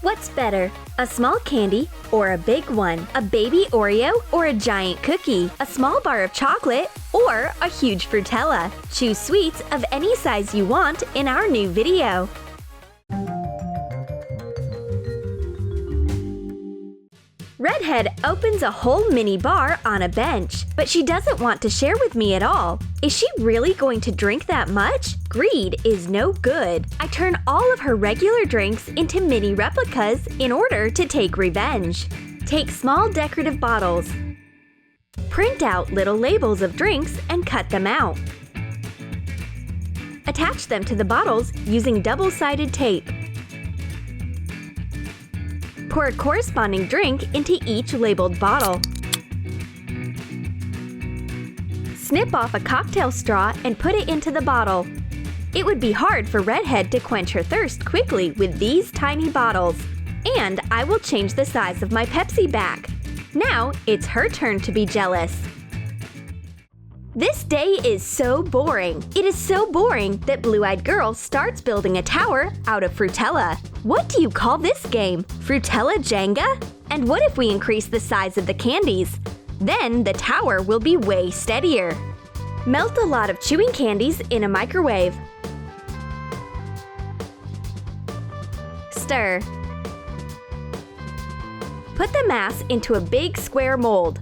What's better, a small candy or a big one? A baby Oreo or a giant cookie? A small bar of chocolate or a huge Fruitella? Choose sweets of any size you want in our new video. Redhead opens a whole mini bar on a bench, but she doesn't want to share with me at all. Is she really going to drink that much? Greed is no good. I turn all of her regular drinks into mini replicas in order to take revenge. Take small decorative bottles. Print out little labels of drinks and cut them out. Attach them to the bottles using double-sided tape. Pour a corresponding drink into each labeled bottle. Snip off a cocktail straw and put it into the bottle. It would be hard for Redhead to quench her thirst quickly with these tiny bottles. And I will change the size of my Pepsi back. Now it's her turn to be jealous. This day is so boring. It is so boring that Blue-Eyed Girl starts building a tower out of Fruitella. What do you call this game? Fruitella Jenga? And what if we increase the size of the candies? Then the tower will be way steadier. Melt a lot of chewing candies in a microwave. Stir. Put the mass into a big square mold.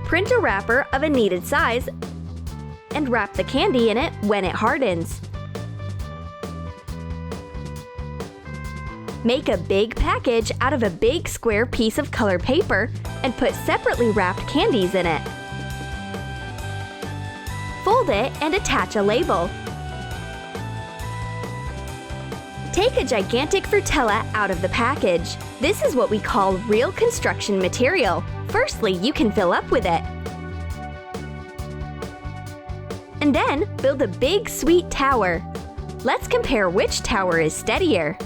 Print a wrapper of a needed size and wrap the candy in it when it hardens. Make a big package out of a big square piece of colored paper and put separately wrapped candies in it. Fold it and attach a label. Take a gigantic Fruitella out of the package. This is what we call real construction material. Firstly, you can fill up with it. And then build a big sweet tower. Let's compare which tower is steadier.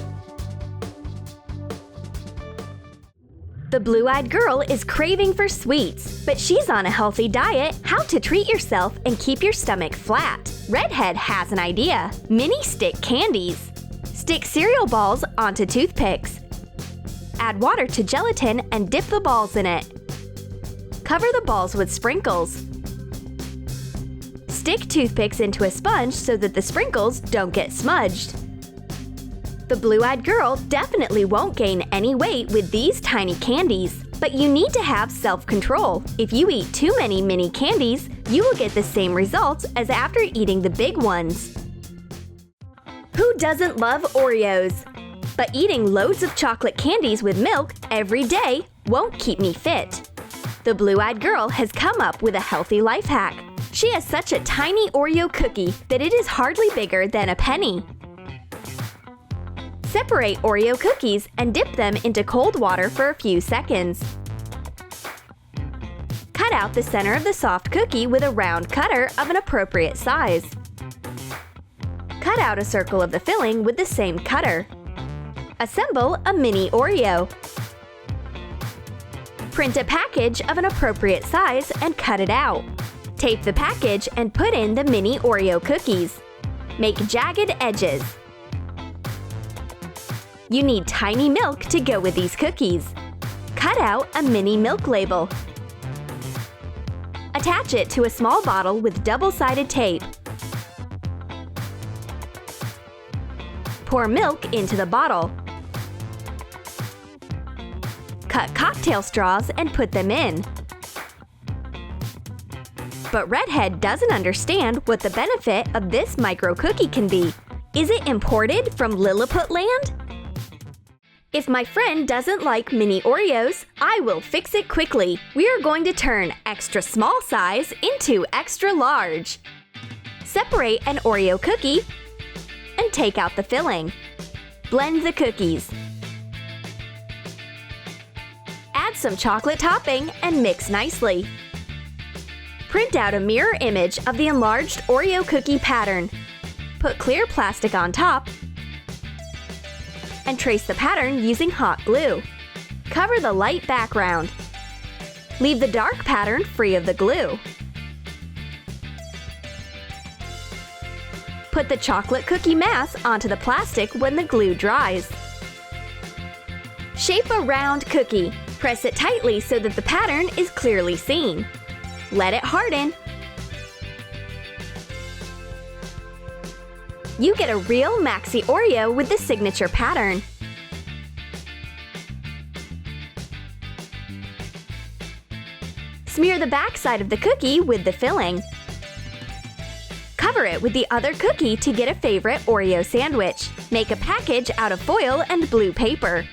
The Blue-Eyed Girl is craving for sweets, but she's on a healthy diet. How to treat yourself and keep your stomach flat. Redhead has an idea. Mini stick candies. Stick cereal balls onto toothpicks. Add water to gelatin and dip the balls in it. Cover the balls with sprinkles. Stick toothpicks into a sponge so that the sprinkles don't get smudged. The Blue-Eyed Girl definitely won't gain any weight with these tiny candies, but you need to have self-control. If you eat too many mini candies, you will get the same results as after eating the big ones. Who doesn't love Oreos? But eating loads of chocolate candies with milk every day won't keep me fit. The Blue-Eyed Girl has come up with a healthy life hack. She has such a tiny Oreo cookie that it is hardly bigger than a penny. Separate Oreo cookies and dip them into cold water for a few seconds. Cut out the center of the soft cookie with a round cutter of an appropriate size. Cut out a circle of the filling with the same cutter. Assemble a mini Oreo. Print a package of an appropriate size and cut it out. Tape the package and put in the mini Oreo cookies. Make jagged edges. You need tiny milk to go with these cookies. Cut out a mini milk label. Attach it to a small bottle with double-sided tape. Pour milk into the bottle. Cut cocktail straws and put them in. But Redhead doesn't understand what the benefit of this micro cookie can be. Is it imported from Lilliput land? If my friend doesn't like mini Oreos, I will fix it quickly. We are going to turn extra small size into extra large. Separate an Oreo cookie and take out the filling. Blend the cookies. Add some chocolate topping and mix nicely. Print out a mirror image of the enlarged Oreo cookie pattern. Put clear plastic on top and trace the pattern using hot glue. Cover the light background. Leave the dark pattern free of the glue. Put the chocolate cookie mass onto the plastic when the glue dries. Shape a round cookie. Press it tightly so that the pattern is clearly seen. Let it harden. You get a real maxi Oreo with the signature pattern. Smear the back side of the cookie with the filling. Cover it with the other cookie to get a favorite Oreo sandwich. Make a package out of foil and blue paper.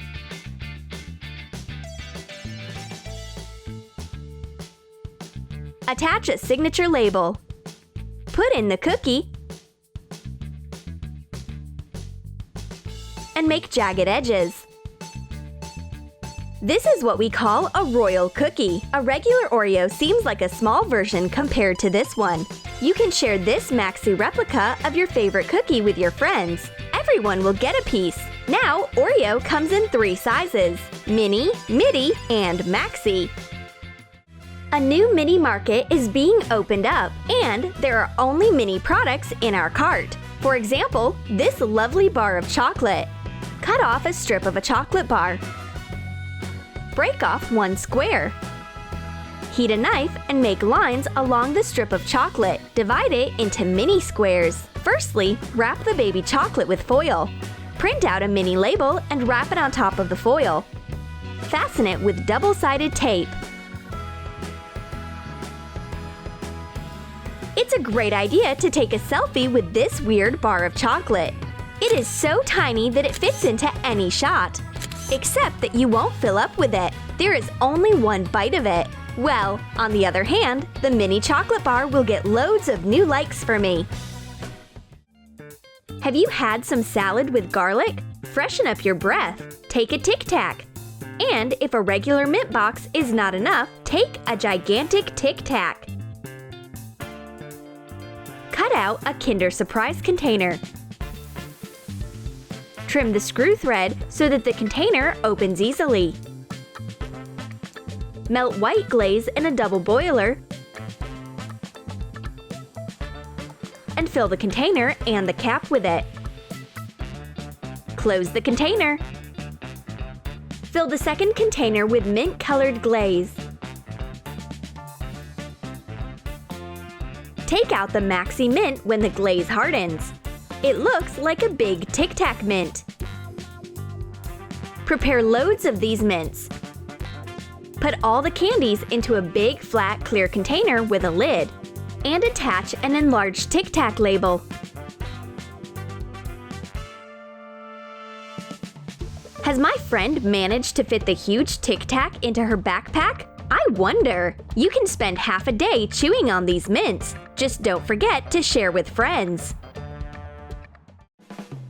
Attach a signature label. Put in the cookie and make jagged edges. This is what we call a royal cookie. A regular Oreo seems like a small version compared to this one. You can share this maxi replica of your favorite cookie with your friends. Everyone will get a piece. Now, Oreo comes in 3 sizes: mini, midi, and maxi. A new mini market is being opened up, and there are only mini products in our cart. For example, this lovely bar of chocolate. Cut off a strip of a chocolate bar. Break off 1 square. Heat a knife and make lines along the strip of chocolate. Divide it into mini squares. Firstly, wrap the baby chocolate with foil. Print out a mini label and wrap it on top of the foil. Fasten it with double-sided tape. It's a great idea to take a selfie with this weird bar of chocolate. It is so tiny that it fits into any shot. Except that you won't fill up with it. There is only 1 bite of it. Well, on the other hand, the mini chocolate bar will get loads of new likes for me. Have you had some salad with garlic? Freshen up your breath. Take a Tic Tac. And if a regular mint box is not enough, take a gigantic Tic Tac. Cut out a Kinder Surprise container. Trim the screw thread so that the container opens easily. Melt white glaze in a double boiler and fill the container and the cap with it. Close the container. Fill the second container with mint-colored glaze. Take out the maxi mint when the glaze hardens. It looks like a big Tic Tac mint. Prepare loads of these mints. Put all the candies into a big, flat, clear container with a lid. And attach an enlarged Tic Tac label. Has my friend managed to fit the huge Tic Tac into her backpack? I wonder! You can spend half a day chewing on these mints. Just don't forget to share with friends.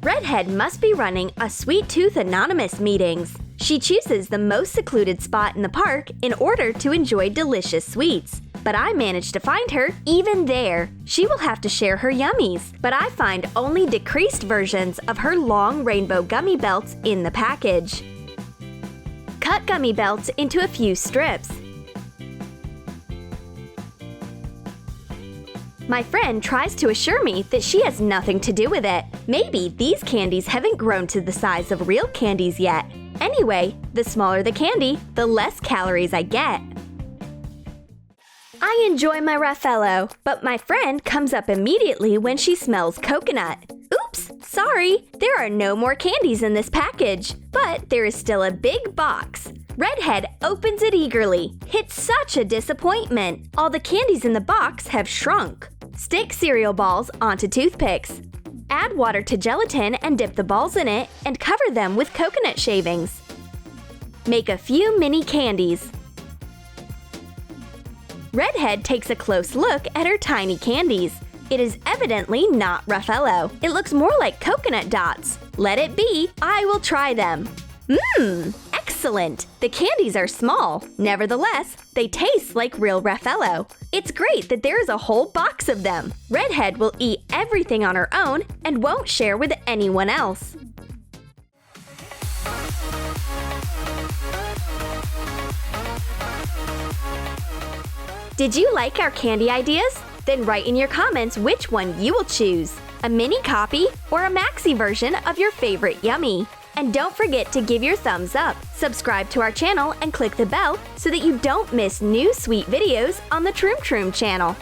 Redhead must be running a Sweet Tooth Anonymous meetings. She chooses the most secluded spot in the park in order to enjoy delicious sweets. But I managed to find her even there. She will have to share her yummies, but I find only decreased versions of her long rainbow gummy belts in the package. Cut gummy belts into a few strips. My friend tries to assure me that she has nothing to do with it. Maybe these candies haven't grown to the size of real candies yet. Anyway, the smaller the candy, the less calories I get. I enjoy my Raffaello, but my friend comes up immediately when she smells coconut. Oops, sorry, there are no more candies in this package, but there is still a big box. Redhead opens it eagerly. It's such a disappointment. All the candies in the box have shrunk. Stick cereal balls onto toothpicks. Add water to gelatin and dip the balls in it and cover them with coconut shavings. Make a few mini candies. Redhead takes a close look at her tiny candies. It is evidently not Raffaello. It looks more like coconut dots. Let it be. I will try them. Excellent! The candies are small. Nevertheless, they taste like real Raffaello. It's great that there is a whole box of them. Redhead will eat everything on her own and won't share with anyone else. Did you like our candy ideas? Then write in your comments which one you will choose, a mini copy or a maxi version of your favorite yummy. And don't forget to give your thumbs up, subscribe to our channel, and click the bell so that you don't miss new sweet videos on the Troom channel.